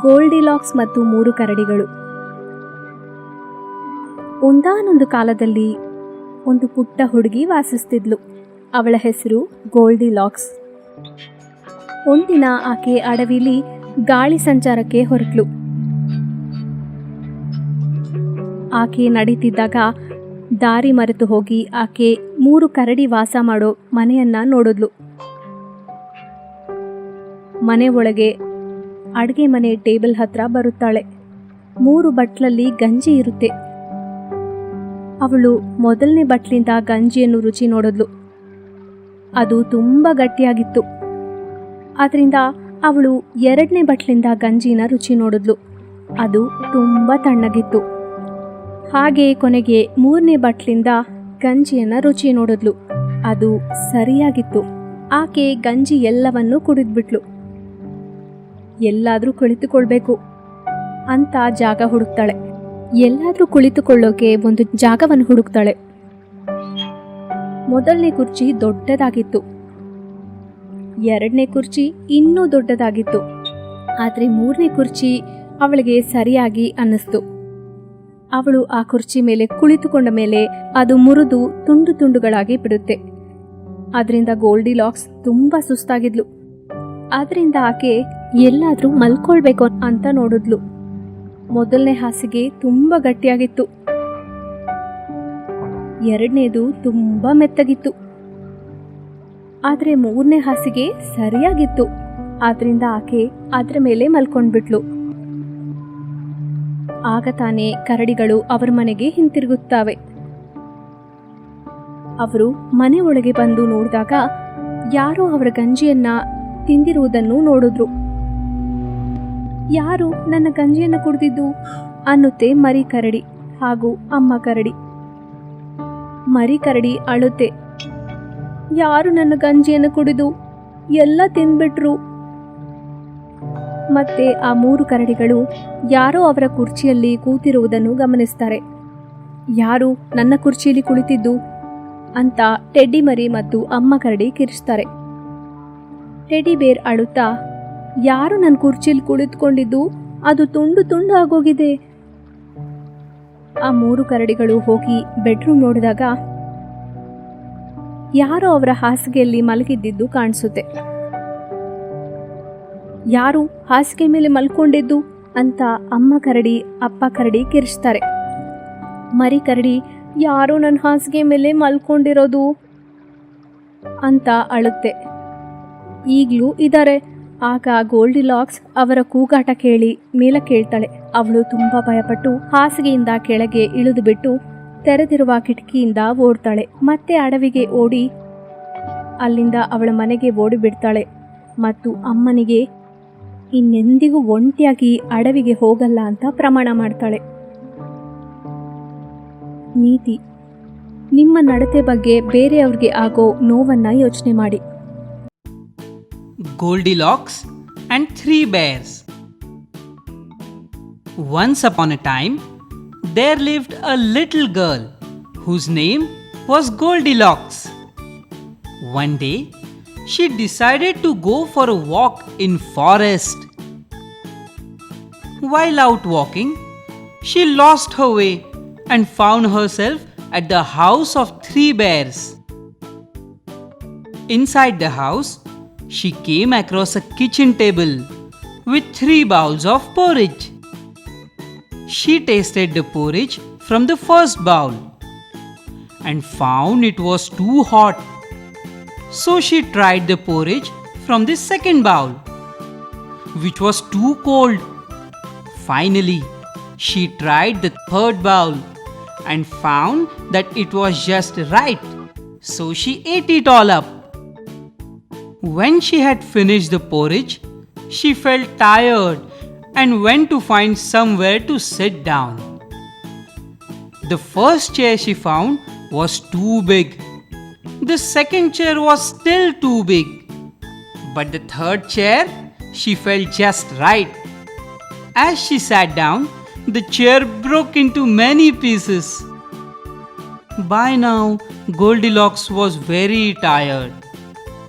Goldilocks ಮತ್ತು 3 ಕರಡಿಗಳು. ಒಂದಾನೊಂದು ಕಾಲದಲ್ಲಿ ಒಂದು ಪುಟ್ಟ ಹುಡುಗಿ ವಾಸಿಸ್ತಿದ್ಲು. ಅವಳ ಹೆಸರು ಗೋಲ್ಡಿಲಾಕ್ಸ್. ಒಂದಿನ ಆಕೆ ಅಡವಿಲಿ ಗಾಳಿ ಸಂಚಾರಕ್ಕೆ ಹೊರಟ್ಲು. ಆಕೆ ನಡೀತಿದ್ದಾಗ ದಾರಿ ಮರೆತು ಹೋಗಿ ಆಕೆ 3 ಕರಡಿ ವಾಸ ಮಾಡೋ ಮನೆಯನ್ನ ನೋಡಿದ್ಲು. ಮನೆ ಒಳಗೆ ಅಡುಗೆ ಮನೆ ಟೇಬಲ್ ಹತ್ರ ಬರುತ್ತಾಳೆ. 3 ಬಟ್ಲಲ್ಲಿ ಗಂಜಿ ಇರುತ್ತೆ. ಅವಳು ಮೊದಲನೇ ಬಟ್ಲಿಂದ ಗಂಜಿಯನ್ನು ರುಚಿ ನೋಡಿದ್ಲು. ಅದು ತುಂಬ ಗಟ್ಟಿಯಾಗಿತ್ತು. ಅದರಿಂದ ಅವಳು 2ನೇ ಬಟ್ಲಿಂದ ಗಂಜಿನ ರುಚಿ ನೋಡಿದ್ಲು. ಅದು ತುಂಬ ತಣ್ಣಗಿತ್ತು. ಹಾಗೆ ಕೊನೆಗೆ 3ನೇ ಬಟ್ಲಿಂದ ಗಂಜಿಯನ್ನು ರುಚಿ ನೋಡಿದ್ಲು. ಅದು ಸರಿಯಾಗಿತ್ತು. ಆಕೆ ಗಂಜಿ ಎಲ್ಲವನ್ನೂ ಕುಡಿದ್ಬಿಟ್ಲು. ಎಲ್ಲಾದರೂ ಕುಳಿತುಕೊಳ್ಬೇಕು ಅಂತ ಜಾಗ ಹುಡುಕ್ತಾಳೆ. ಎಲ್ಲಾದರೂ ಕುಳಿತುಕೊಳ್ಳೋಕೆ ಒಂದು ಜಾಗವನ್ನು ಹುಡುಕ್ತಾಳೆ. ಮೊದಲನೇ ಕುರ್ಚಿ ದೊಡ್ಡದಾಗಿತ್ತು. 2ನೇ ಕುರ್ಚಿ ಇನ್ನೂ ದೊಡ್ಡದಾಗಿತ್ತು. ಆದರೆ 3ನೇ ಕುರ್ಚಿ ಅವಳಿಗೆ ಸರಿಯಾಗಿ ಅನ್ನಿಸ್ತು. ಅವಳು ಆ ಕುರ್ಚಿ ಮೇಲೆ ಕುಳಿತುಕೊಂಡ ಮೇಲೆ ಅದು ಮುರಿದು ತುಂಡು ತುಂಡುಗಳಾಗಿ ಬಿಡುತ್ತೆ. ಅದರಿಂದ ಗೋಲ್ಡಿಲಾಕ್ಸ್ ತುಂಬಾ ಸುಸ್ತಾಗಿದ್ಲು. ಅದರಿಂದ ಆಕೆ ಎಲ್ಲಾದ್ರೂ ಮಲ್ಕೊಳ್ಬೇಕು ಅಂತ ನೋಡಿದ್ಲು. ಮೊದಲನೇ ಹಾಸಿಗೆ ತುಂಬಾ ಗಟ್ಟಿಯಾಗಿತ್ತು. 2ನೇದು ತುಂಬಾ ಮೆತ್ತಗಿತ್ತು. ಆದ್ರೆ 3ನೇ ಹಾಸಿಗೆ ಸರಿಯಾಗಿತ್ತು. ಆದ್ರಿಂದ ಆಕೆ ಅದರ ಮೇಲೆ ಮಲ್ಕೊಂಡ್ಬಿಟ್ಲು. ಆಗ ತಾನೇ ಕರಡಿಗಳು ಅವರ ಮನೆಗೆ ಹಿಂತಿರುಗುತ್ತವೆ. ಅವರು ಮನೆ ಒಳಗೆ ಬಂದು ನೋಡಿದಾಗ ಯಾರೋ ಅವರ ಗಂಜಿಯನ್ನ ತಿಂದಿರುವುದನ್ನು ನೋಡಿದ್ರು. ಯಾರು ನನ್ನ ಗಂಜಿಯನ್ನು ಕುಡಿದಿದ್ದು ಅನ್ನುತ್ತೆ ಮರಿ ಕರಡಿ ಹಾಗೂ ಅಮ್ಮ ಕರಡಿ. ಮರಿ ಕರಡಿ ಅಳುತ್ತೆ. ಯಾರು ನನ್ನ ಗಂಜಿಯನ್ನು ಕುಡಿದು ಎಲ್ಲ ತಿಂದ್ಬಿಟ್ರು. ಮತ್ತೆ ಆ 3 ಕರಡಿಗಳು ಯಾರೋ ಅವರ ಕುರ್ಚಿಯಲ್ಲಿ ಕೂತಿರುವುದನ್ನು ಗಮನಿಸ್ತಾರೆ. ಯಾರು ನನ್ನ ಕುರ್ಚಿಯಲ್ಲಿ ಕುಳಿತಿದ್ದು ಅಂತ ಟೆಡ್ಡಿ ಮರಿ ಮತ್ತು ಅಮ್ಮ ಕರಡಿ ಕಿರಿಸ್ತಾರೆ. ಟೆಡ್ಡಿ ಬೇರ್ ಅಳುತ್ತಾ, ಯಾರು ನನ್ನ ಕುರ್ಚಿಯಲ್ಲಿ ಕುಳಿತುಕೊಂಡಿದ್ದು ಅದು ತುಂಡು ತುಂಡು ಆಗೋಗಿದೆ. ಆ 3 ಕರಡಿಗಳು ಹೋಗಿ ಬೆಡ್ರೂಮ್ ನೋಡಿದಾಗ ಯಾರೋ ಅವರ ಹಾಸಿಗೆಯಲ್ಲಿ ಮಲಗಿದ್ದಿದ್ದು ಕಾಣಿಸುತ್ತೆ. ಯಾರು ಹಾಸಿಗೆ ಮೇಲೆ ಮಲ್ಕೊಂಡಿದ್ದು ಅಂತ ಅಮ್ಮ ಕರಡಿ ಅಪ್ಪ ಕರಡಿ ಕಿರಿಸ್ತಾರೆ. ಮರಿ ಕರಡಿ ಯಾರೋ ನನ್ನ ಹಾಸಿಗೆ ಮೇಲೆ ಮಲ್ಕೊಂಡಿರೋದು ಅಂತ ಅಳುತ್ತೆ. ಈಗಲೂ ಇದ್ದಾರೆ. ಆಗ ಗೋಲ್ಡಿಲಾಕ್ಸ್ ಅವರ ಕೂಗಾಟ ಕೇಳಿ ಮೇಲೆ ಕೇಳ್ತಾಳೆ. ಅವಳು ತುಂಬಾ ಭಯಪಟ್ಟು ಹಾಸಿಗೆಯಿಂದ ಕೆಳಗೆ ಇಳಿದು ಬಿಟ್ಟು ತೆರೆದಿರುವ ಕಿಟಕಿಯಿಂದ ಓಡ್ತಾಳೆ. ಮತ್ತೆ ಅಡವಿಗೆ ಓಡಿ ಅಲ್ಲಿಂದ ಅವಳ ಮನೆಗೆ ಓಡಿ ಬಿಡ್ತಾಳೆ ಮತ್ತು ಅಮ್ಮನಿಗೆ ಇನ್ನೆಂದಿಗೂ ಒಂಟಿಯಾಗಿ ಅಡವಿಗೆ ಹೋಗಲ್ಲ ಅಂತ ಪ್ರಮಾಣ ಮಾಡ್ತಾಳೆ. ನೀತಿ: ನಿಮ್ಮ ನಡತೆ ಬಗ್ಗೆ ಬೇರೆಯವ್ರಿಗೆ ಆಗೋ ನೋವನ್ನ ಯೋಚನೆ ಮಾಡಿ. Goldilocks and 3 bears. Once upon a time, there lived a little girl whose name was Goldilocks. One day, she decided to go for a walk in forest. While out walking, she lost her way and found herself at the house of 3 bears. Inside the house, she came across a kitchen table with 3 bowls of porridge. She tasted the porridge from the first bowl and found it was too hot. So she tried the porridge from the second bowl, which was too cold. Finally, she tried the third bowl and found that it was just right. So she ate it all up. When she had finished the porridge, she felt tired and went to find somewhere to sit down. The first chair she found was too big. The second chair was still too big. But the third chair, she felt just right. As she sat down, the chair broke into many pieces. By now, Goldilocks was very tired.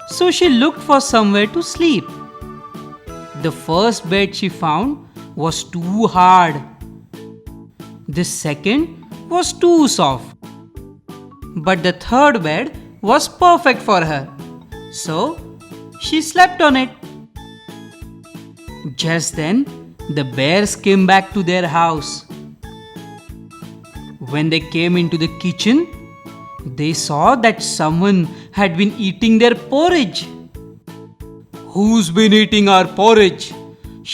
So she looked for somewhere to sleep. The first bed she found was too hard. The second was too soft. But the third bed was perfect for her. So she slept on it. Just then, the bears came back to their house. When they came into the kitchen, they saw that someone had been eating their porridge. "Who's been eating our porridge?"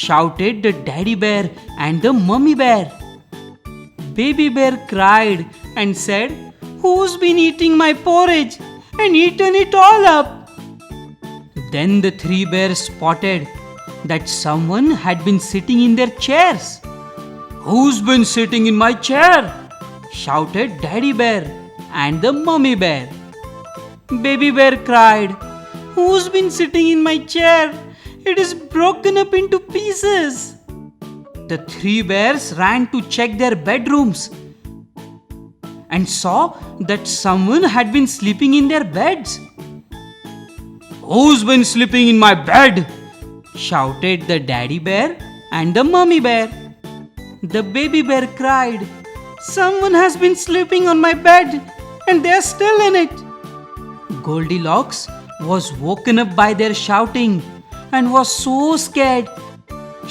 shouted the daddy bear and the mummy bear. Baby bear cried and said, "Who's been eating my porridge and eaten it all up?" Then the three bears spotted that someone had been sitting in their chairs. "Who's been sitting in my chair?" shouted daddy bear and the mummy bear. Baby bear cried, "Who's been sitting in my chair? It is broken up into pieces." The three bears ran to check their bedrooms and saw that someone had been sleeping in their beds. "Who's been sleeping in my bed?" shouted the daddy bear and the mummy bear. The baby bear cried, "Someone has been sleeping on my bed and they're still in it." Goldilocks was woken up by their shouting and was so scared.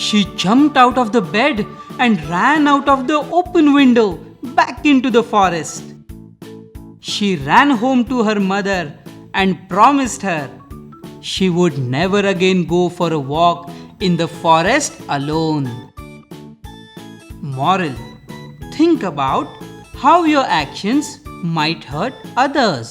She jumped out of the bed and ran out of the open window back into the forest. She ran home to her mother and promised her she would never again go for a walk in the forest alone. Moral: think about how your actions might hurt others.